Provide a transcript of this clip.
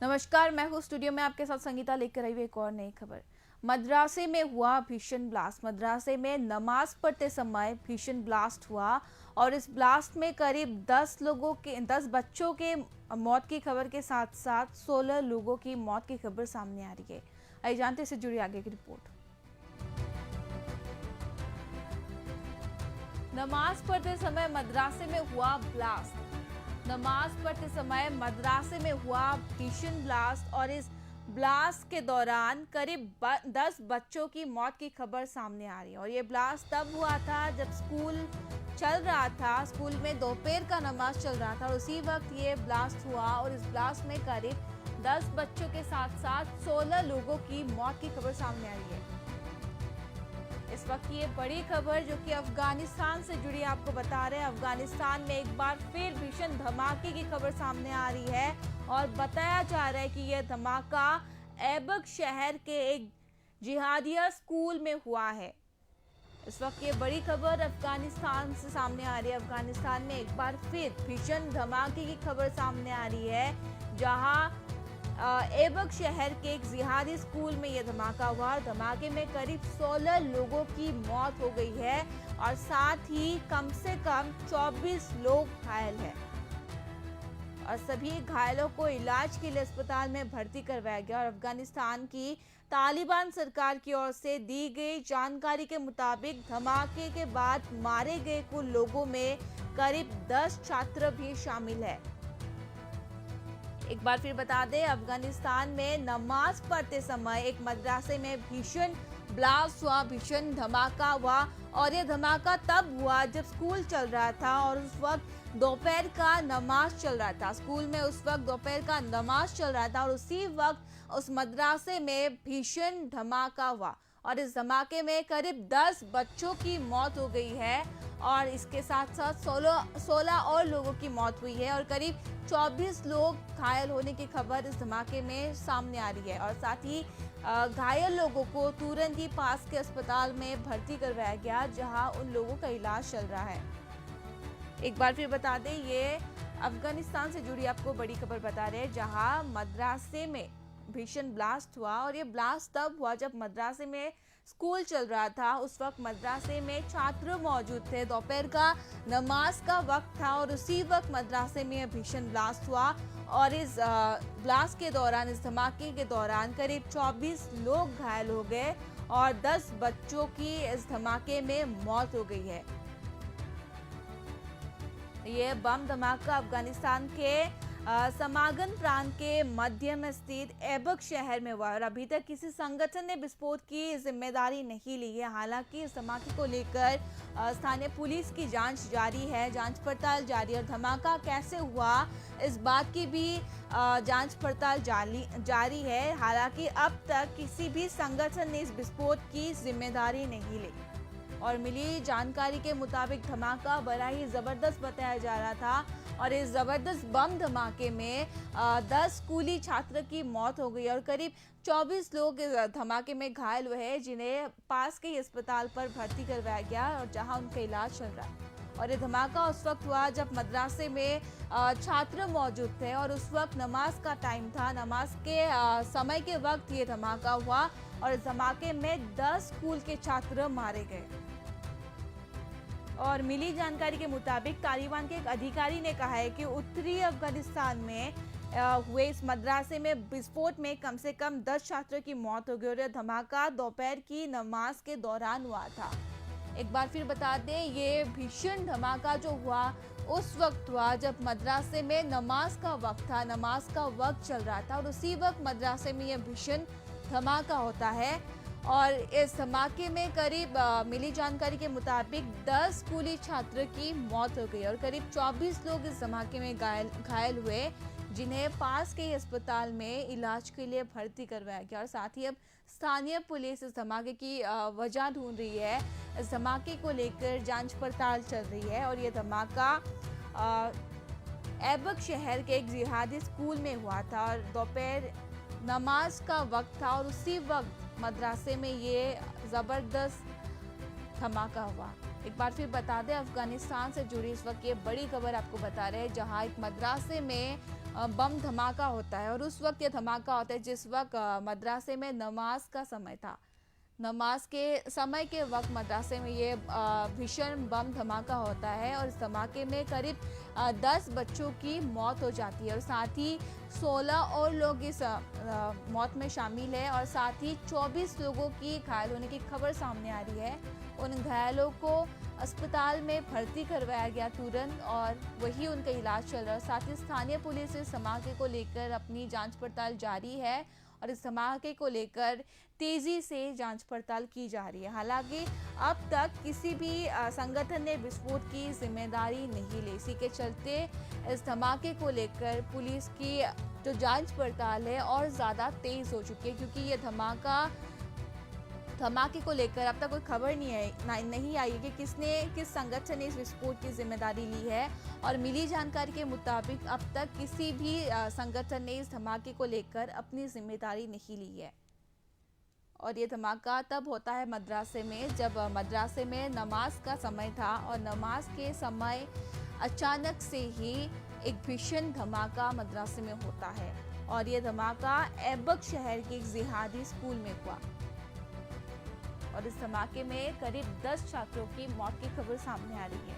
नमस्कार, मैं हूँ स्टूडियो में आपके साथ संगीता लेकर आई हुई एक और नई खबर। मद्रासे में हुआ भीषण ब्लास्ट। मद्रासे में नमाज पढ़ते समय भीषण ब्लास्ट हुआ और इस ब्लास्ट में करीब 10 बच्चों के मौत की खबर के साथ साथ 16 लोगों की मौत की खबर सामने आ रही है। आइए जानते हैं इससे जुड़ी आगे की रिपोर्ट। नमाज पढ़ते समय मद्रासे में हुआ ब्लास्ट। नमाज पढ़ते समय मद्रासे में हुआ भीषण ब्लास्ट और इस ब्लास्ट के दौरान करीब 10 बच्चों की मौत की खबर सामने आ रही है। और ये ब्लास्ट तब हुआ था जब स्कूल चल रहा था। स्कूल में दोपहर का नमाज चल रहा था और उसी वक्त ये ब्लास्ट हुआ और इस ब्लास्ट में करीब 10 बच्चों के साथ साथ 16 लोगों की मौत की खबर सामने आ रही है। इस वक्त ये बड़ी खबर जो कि अफगानिस्तान से जुड़ी आपको बता रहे हैं। अफगानिस्तान में एक बार फिर भीषण धमाके की खबर सामने आ रही है और बताया जा रहा है कि यह धमाका ऐबक शहर के एक जिहादिया स्कूल में हुआ है। इस वक्त ये बड़ी खबर अफगानिस्तान से सामने आ रही है। अफगानिस्तान में एक बार फिर भीषण धमाके की खबर सामने आ रही है, जहां ऐबक शहर के एक जिहादी स्कूल में यह धमाका हुआ। धमाके में करीब 16 लोगों की मौत हो गई है और साथ ही कम से कम 24 लोग घायल हैं और सभी घायलों को इलाज के लिए अस्पताल में भर्ती करवाया गया। और अफगानिस्तान की तालिबान सरकार की ओर से दी गई जानकारी के मुताबिक धमाके के बाद मारे गए कुल लोगों में करीब 10 छात्र भी शामिल है। एक बार फिर बता दें, अफगानिस्तान में नमाज पढ़ते समय एक मदरसे में भीषण ब्लास्ट हुआ, भीषण धमाका हुआ और यह धमाका तब हुआ जब स्कूल चल रहा था और उस वक्त दोपहर का नमाज चल रहा था। स्कूल में उस वक्त दोपहर का नमाज चल रहा था और उसी वक्त उस मदरसे में भीषण धमाका हुआ और इस धमाके में करीब 10 बच्चों की मौत हो गई है और इसके साथ साथ 16 और लोगों की मौत हुई है और करीब 24 लोग घायल होने की खबर इस धमाके में सामने आ रही है। और साथ ही घायल लोगों को तुरंत ही पास के अस्पताल में भर्ती करवाया गया, जहां उन लोगों का इलाज चल रहा है। एक बार फिर बता दें, ये अफगानिस्तान से जुड़ी आपको बड़ी खबर बता रहे हैं, जहां मद्रासे में भीषण ब्लास्ट हुआ और ये ब्लास्ट तब हुआ जब मद्रासे में स्कूल चल रहा था। उस वक्त मद्रासे में छात्र मौजूद थे, दोपहर का नमाज का वक्त था और उसी वक्त मद्रासे में भीषण ब्लास्ट हुआ और इस ब्लास्ट के दौरान, इस धमाके के दौरान करीब 24 लोग घायल हो गए और 10 बच्चों की इस धमाके में मौत हो गई है। ये बम धमाका अफगानिस्तान के समागन प्रांत के मध्य में स्थित ऐबक शहर में हुआ और अभी तक किसी संगठन ने विस्फोट की जिम्मेदारी नहीं ली है। हालांकि इस धमाके को लेकर स्थानीय पुलिस की जांच जारी है, जांच पड़ताल जारी है और धमाका कैसे हुआ इस बात की भी जांच पड़ताल जारी है। हालांकि अब तक किसी भी संगठन ने इस विस्फोट की जिम्मेदारी नहीं ली और मिली जानकारी के मुताबिक धमाका बड़ा ही जबरदस्त बताया जा रहा था और इस जबरदस्त बम धमाके में 10 स्कूली छात्र की मौत हो गई और करीब 24 लोग इस धमाके में घायल हुए हैं, जिन्हें पास के अस्पताल पर भर्ती करवाया गया और जहां उनका इलाज चल रहा है। और ये धमाका उस वक्त हुआ जब मद्रासे में छात्र मौजूद थे और उस वक्त नमाज का टाइम था। नमाज के समय के वक्त ये धमाका हुआ और इस धमाके में 10 स्कूल के छात्र मारे गए। और मिली जानकारी के मुताबिक तालिबान के एक अधिकारी ने कहा है कि उत्तरी अफगानिस्तान में हुए इस मदरसे में विस्फोट में कम से कम 10 छात्रों की मौत हो गई और यह धमाका दोपहर की नमाज के दौरान हुआ था। एक बार फिर बता दें, ये भीषण धमाका जो हुआ उस वक्त हुआ जब मदरसे में नमाज का वक्त था, नमाज का वक्त चल रहा था और उसी वक्त मदरसे में यह भीषण धमाका होता है। और इस धमाके में करीब मिली जानकारी के मुताबिक 10 स्कूली छात्र की मौत हो गई और करीब 24 लोग इस धमाके में घायल हुए, जिन्हें पास के अस्पताल में इलाज के लिए भर्ती करवाया गया। और साथ ही अब स्थानीय पुलिस इस धमाके की वजह ढूंढ रही है। इस धमाके को लेकर जांच पड़ताल चल रही है और ये धमाका ऐबक शहर के एक जिहादी स्कूल में हुआ था और दोपहर नमाज का वक्त था और उसी वक्त मदरसे में ये जबरदस्त धमाका हुआ। एक बार फिर बता दें, अफगानिस्तान से जुड़ी इस वक्त ये बड़ी खबर आपको बता रहे हैं, जहां एक मदरसे में बम धमाका होता है और उस वक्त ये धमाका होता है जिस वक्त मद्रासे में नमाज का समय था। नमाज के समय के वक्त मद्रासे में ये भीषण बम धमाका होता है और इस धमाके में करीब 10 बच्चों की मौत हो जाती है और साथ ही 16 और लोग इस मौत में शामिल है और साथ ही 24 लोगों की घायल होने की खबर सामने आ रही है। उन घायलों को अस्पताल में भर्ती करवाया गया तुरंत और वही उनका इलाज चल रहा है। साथ ही स्थानीय पुलिस इस धमाके को लेकर अपनी जांच पड़ताल जारी है और इस धमाके को लेकर तेजी से जांच पड़ताल की जा रही है। हालांकि अब तक किसी भी संगठन ने विस्फोट की जिम्मेदारी नहीं ली। इसी के चलते इस धमाके को लेकर पुलिस की जो जांच पड़ताल है और ज़्यादा तेज हो चुकी है, क्योंकि ये धमाके को लेकर अब तक कोई खबर नहीं आई कि किस संगठन ने इस विस्फोट की जिम्मेदारी ली है और मिली जानकारी के मुताबिक अब तक किसी भी संगठन ने इस धमाके को लेकर अपनी जिम्मेदारी नहीं ली है। और ये धमाका तब होता है मद्रासे में जब मद्रासे में नमाज का समय था और नमाज के समय अचानक से ही एक भीषण धमाका मद्रासे में होता है और ये धमाका ऐबक शहर के एक जिहादी स्कूल में हुआ और इस धमाके में करीब 10 छात्रों की मौत की खबर सामने आ रही है।